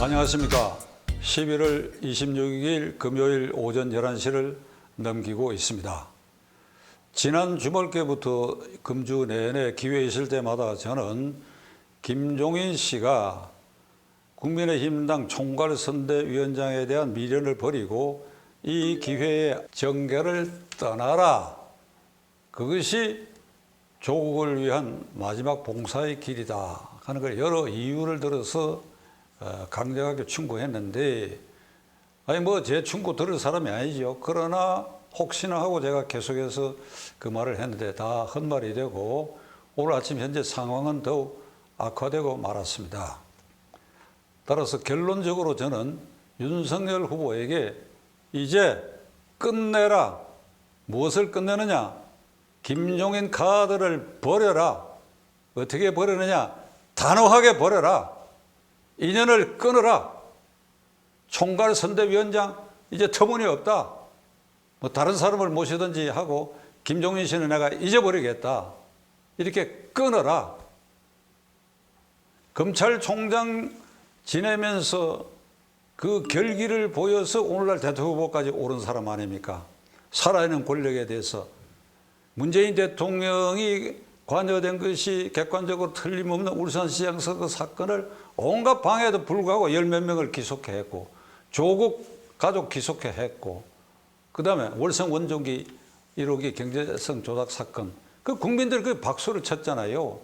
안녕하십니까. 11월 26일 금요일 오전 11시를 넘기고 있습니다. 지난 주말께부터 금주 내내 기회 있을 때마다 저는 김종인 씨가 국민의힘당 총괄선대위원장에 대한 미련을 버리고 이 기회에 정계를 떠나라. 그것이 조국을 위한 마지막 봉사의 길이다 하는 걸 여러 이유를 들어서 강력하게 충고했는데, 아니 뭐 제 충고 들을 사람이 아니죠. 그러나 혹시나 하고 제가 계속해서 그 말을 했는데 다 헛말이 되고 오늘 아침 현재 상황은 더욱 악화되고 말았습니다. 따라서 결론적으로 저는 윤석열 후보에게 이제 끝내라. 무엇을 끝내느냐? 김종인 카드를 버려라. 어떻게 버리느냐? 단호하게 버려라. 인연을 끊어라. 총괄선대위원장 이제 터무니없다. 뭐 다른 사람을 모시든지 하고 김종인 씨는 내가 잊어버리겠다. 이렇게 끊어라. 검찰총장 지내면서 그 결기를 보여서 오늘날 대통령 후보까지 오른 사람 아닙니까? 살아있는 권력에 대해서 문재인 대통령이 관여된 것이 객관적으로 틀림없는 울산시장 선거 사건을 온갖 방해에도 불구하고 10몇 명을 기소했고, 조국 가족 기소했고, 그 다음에 월성 원전기 1호기 경제성 조작 사건, 그 국민들 그 박수를 쳤잖아요.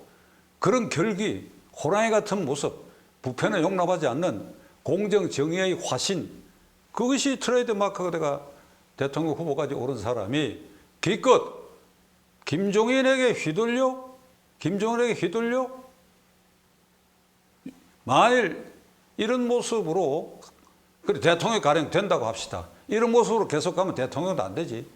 그런 결기, 호랑이 같은 모습, 부패는 용납하지 않는 공정 정의의 화신, 그것이 트레이드 마크가 돼가 대통령 후보까지 오른 사람이 기껏 김종인에게 휘둘려? 만일 이런 모습으로 대통령이 가령 된다고 합시다. 이런 모습으로 계속 가면 대통령도 안 되지.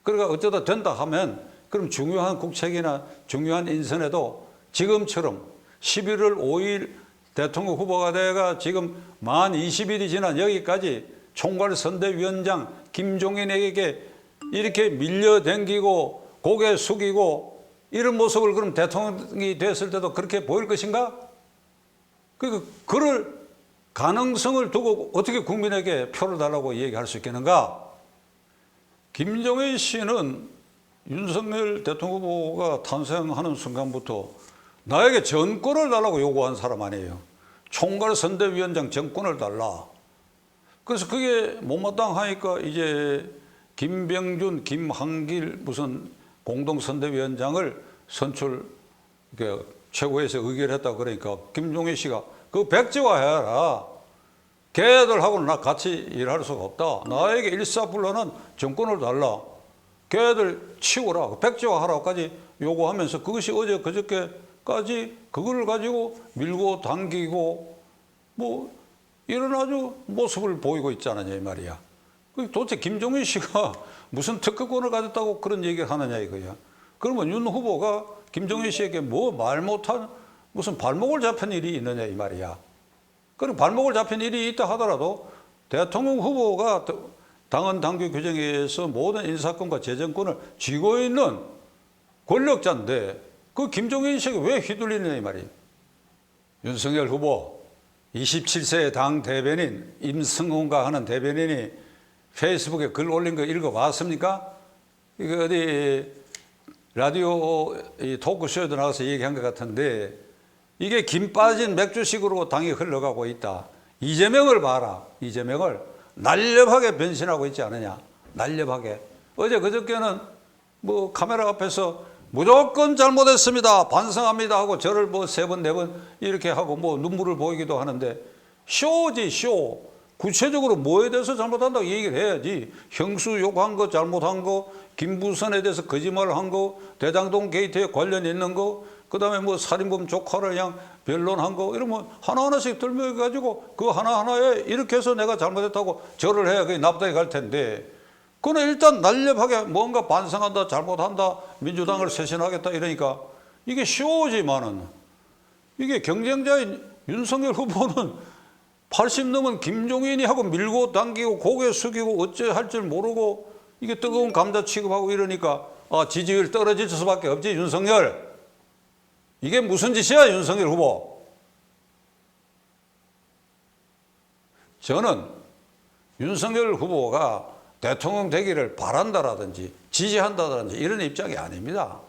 그러니까 어쩌다 된다 하면 그럼 중요한 국책이나 중요한 인선에도 지금처럼 11월 5일 대통령 후보가 돼가 지금 만 20일이 지난 여기까지 총괄선대위원장 김종인에게 이렇게 밀려댕기고 고개 숙이고 이런 모습을 그럼 대통령이 됐을 때도 그렇게 보일 것인가? 그럴 가능성을 두고 어떻게 국민에게 표를 달라고 얘기할 수 있겠는가? 김종인 씨는 윤석열 대통령 후보가 탄생하는 순간부터 나에게 전권을 달라고 요구한 사람 아니에요. 총괄선대위원장 전권을 달라. 그래서 그게 못마땅하니까 이제 김병준, 김한길 무슨 공동선대위원장을 선출 최고위에서 의결했다 그러니까 김종인 씨가 그 백지화해라. 걔들하고는 나 같이 일할 수가 없다. 나에게 일사불란한 정권을 달라. 걔들 치우라. 백지화하라고까지 요구하면서 그것이 어제 그저께까지 그걸 가지고 밀고 당기고 뭐 이런 아주 모습을 보이고 있잖아요, 이 말이야. 도대체 김종인 씨가 무슨 특허권을 가졌다고 그런 얘기를 하느냐 이거야. 그러면 윤 후보가 김종인 씨에게 뭐 말 못한 무슨 발목을 잡힌 일이 있느냐 이 말이야. 그럼 발목을 잡힌 일이 있다 하더라도 대통령 후보가 당헌 당규 규정에 의해서 모든 인사권과 재정권을 쥐고 있는 권력자인데 그 김종인 씨에게 왜 휘둘리느냐 이 말이야. 윤석열 후보 27세 당 대변인 임승훈과 하는 대변인이 페이스북에 글 올린 거 읽어봤습니까? 이거 어디 라디오 토크쇼에도 나가서 얘기한 것 같은데 이게 김 빠진 맥주식으로 당이 흘러가고 있다. 이재명을 봐라. 이재명을 날렵하게 변신하고 있지 않느냐. 날렵하게. 어제 그저께는 뭐 카메라 앞에서 무조건 잘못했습니다. 반성합니다 하고 저를 뭐 3번, 4번 이렇게 하고 뭐 눈물을 보이기도 하는데 쇼지 쇼. 구체적으로 뭐에 대해서 잘못한다고 얘기를 해야지. 형수 욕한 거, 잘못한 거, 김부선에 대해서 거짓말을 한 거, 대장동 게이트에 관련 있는 거, 그 다음에 뭐 살인범 조카를 그냥 변론한 거, 이러면 하나하나씩 들먹여가지고 그 하나하나에 이렇게 해서 내가 잘못했다고 절을 해야 그게 납득이 갈 텐데, 그는 일단 날렵하게 뭔가 반성한다, 잘못한다, 민주당을 쇄신하겠다 이러니까 이게 쇼지만은 이게 경쟁자인 윤석열 후보는 80 넘은 김종인이 하고 밀고 당기고 고개 숙이고 어째 할 줄 모르고 이게 뜨거운 감자 취급하고 이러니까 지지율 떨어질 수밖에 없지. 윤석열 이게 무슨 짓이야 윤석열 후보. 저는 윤석열 후보가 대통령 되기를 바란다라든지 지지한다든지 이런 입장이 아닙니다.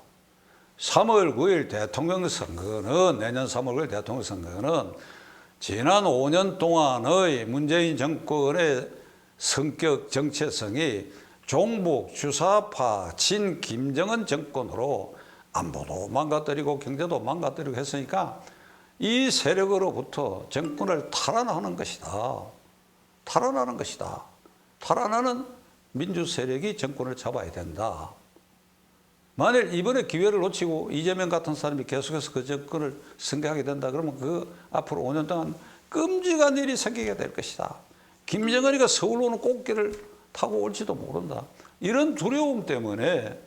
3월 9일 대통령 선거는, 내년 3월 9일 대통령 선거는 지난 5년 동안의 문재인 정권의 성격 정체성이 종북, 주사파, 친 김정은 정권으로 안보도 망가뜨리고 경제도 망가뜨리고 했으니까 이 세력으로부터 정권을 탈환하는 것이다. 탈환하는 것이다. 탈환하는 민주 세력이 정권을 잡아야 된다. 만일 이번에 기회를 놓치고 이재명 같은 사람이 계속해서 그 정권을 승계하게 된다 그러면 그 앞으로 5년 동안 끔찍한 일이 생기게 될 것이다. 김정은이가 서울 오는 꽃길을 타고 올지도 모른다. 이런 두려움 때문에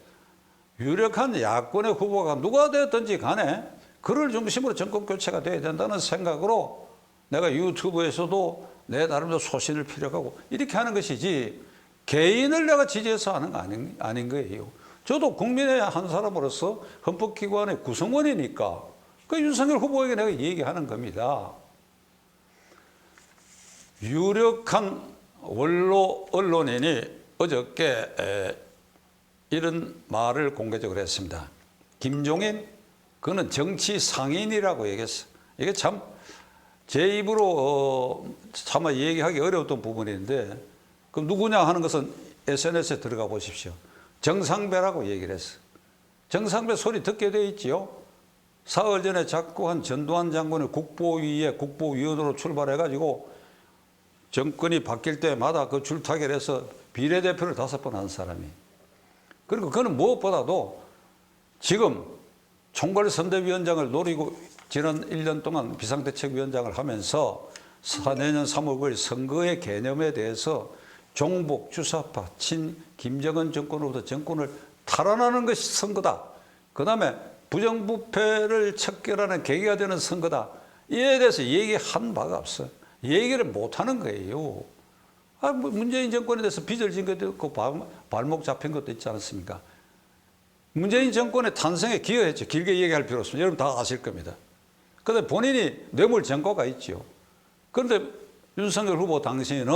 유력한 야권의 후보가 누가 되었든지 간에 그를 중심으로 정권 교체가 돼야 된다는 생각으로 내가 유튜브에서도 내 나름대로 소신을 피력하고 이렇게 하는 것이지, 개인을 내가 지지해서 하는 거 아닌 거예요. 저도 국민의 한 사람으로서 헌법기관의 구성원이니까 그 윤석열 후보에게 내가 얘기하는 겁니다. 유력한 원로 언론인이 어저께 이런 말을 공개적으로 했습니다. 김종인, 그는 정치 상인이라고 얘기했어요. 이게 참 제 입으로 차마 얘기하기 어려웠던 부분인데, 그럼 누구냐 하는 것은 SNS에 들어가 보십시오. 정상배라고 얘기를 했어요. 정상배 소리 듣게 돼 있지요. 사흘 전에 작고한 전두환 장군의 국보위에 국보위원으로 출발해가지고 정권이 바뀔 때마다 그 줄타기를 비례대표를 5번 한 사람이. 그리고 그는 무엇보다도 지금 총괄선대위원장을 노리고 지난 1년 동안 비상대책위원장을 하면서 내년 3월 9일 선거의 개념에 대해서 종북, 주사파, 친 김정은 정권으로부터 정권을 탈환하는 것이 선거다. 그 다음에 부정부패를 척결하는 계기가 되는 선거다. 이에 대해서 얘기한 바가 없어요. 얘기를 못하는 거예요. 문재인 정권에 대해서 빚을 진 것도 있고 발목 잡힌 것도 있지 않습니까? 문재인 정권의 탄생에 기여했죠. 길게 얘기할 필요 없습니다. 여러분 다 아실 겁니다. 그런데 본인이 뇌물 전과가 있죠. 그런데 윤석열 후보 당시에는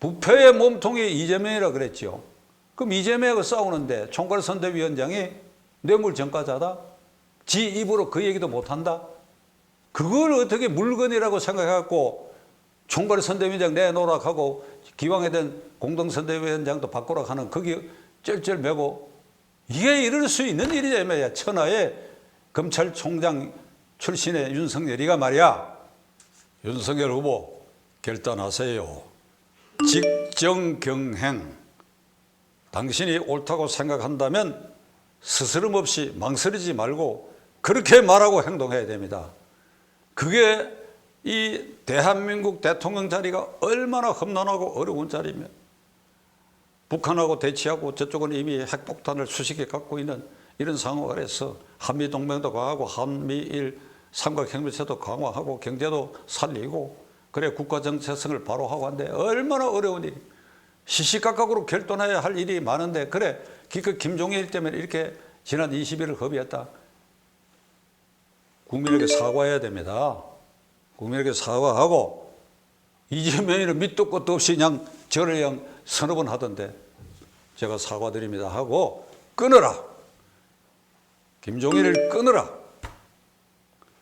부패의 몸통이 이재명이라 그랬죠. 그럼 이재명하고 싸우는데 총괄선대위원장이 뇌물 전과자다? 지 입으로 그 얘기도 못한다? 그걸 어떻게 물건이라고 생각해갖고 총괄선대위원장 내놓으라 하고 기왕에 된 공동선대위원장도 바꾸라 하는 거기 쩔쩔매고, 이게 이럴 수 있는 일이냐. 천하의 검찰총장 출신의 윤석열이가 말이야. 윤석열 후보 결단하세요. 직정경행. 당신이 옳다고 생각한다면 스스럼 없이 망설이지 말고 그렇게 말하고 행동해야 됩니다. 그게 이 대한민국 대통령 자리가 얼마나 험난하고 어려운 자리면, 북한하고 대치하고 저쪽은 이미 핵폭탄을 수십 개 갖고 있는 이런 상황 아래서 한미동맹도 강화하고 한미일 삼각협력체도 강화하고 경제도 살리고 그래 국가 정체성을 바로 하고 한데 얼마나 어려운 일이, 시시각각으로 결단해야 할 일이 많은데, 그래 기껏 김종일 때문에 이렇게 지난 20일을 허비했다. 국민에게 사과해야 됩니다. 국민에게 사과하고, 이재명이는 밑도 끝도 없이 그냥 저를 그냥 서너 번 하던데 제가 사과드립니다 하고 끊어라. 김종인을 끊어라.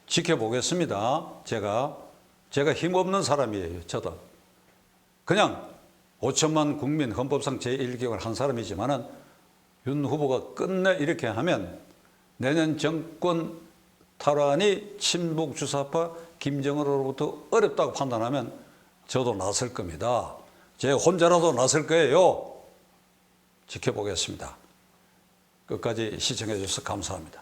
지켜보겠습니다. 제가 힘없는 사람이에요. 저도 그냥 5천만 국민 헌법상 제1기록을 한 사람이지만은 윤 후보가 끝내 이렇게 하면 내년 정권 탈환이 친북 주사파 김정은으로부터 어렵다고 판단하면 저도 나설 겁니다. 제가 혼자라도 나설 거예요. 지켜보겠습니다. 끝까지 시청해 주셔서 감사합니다.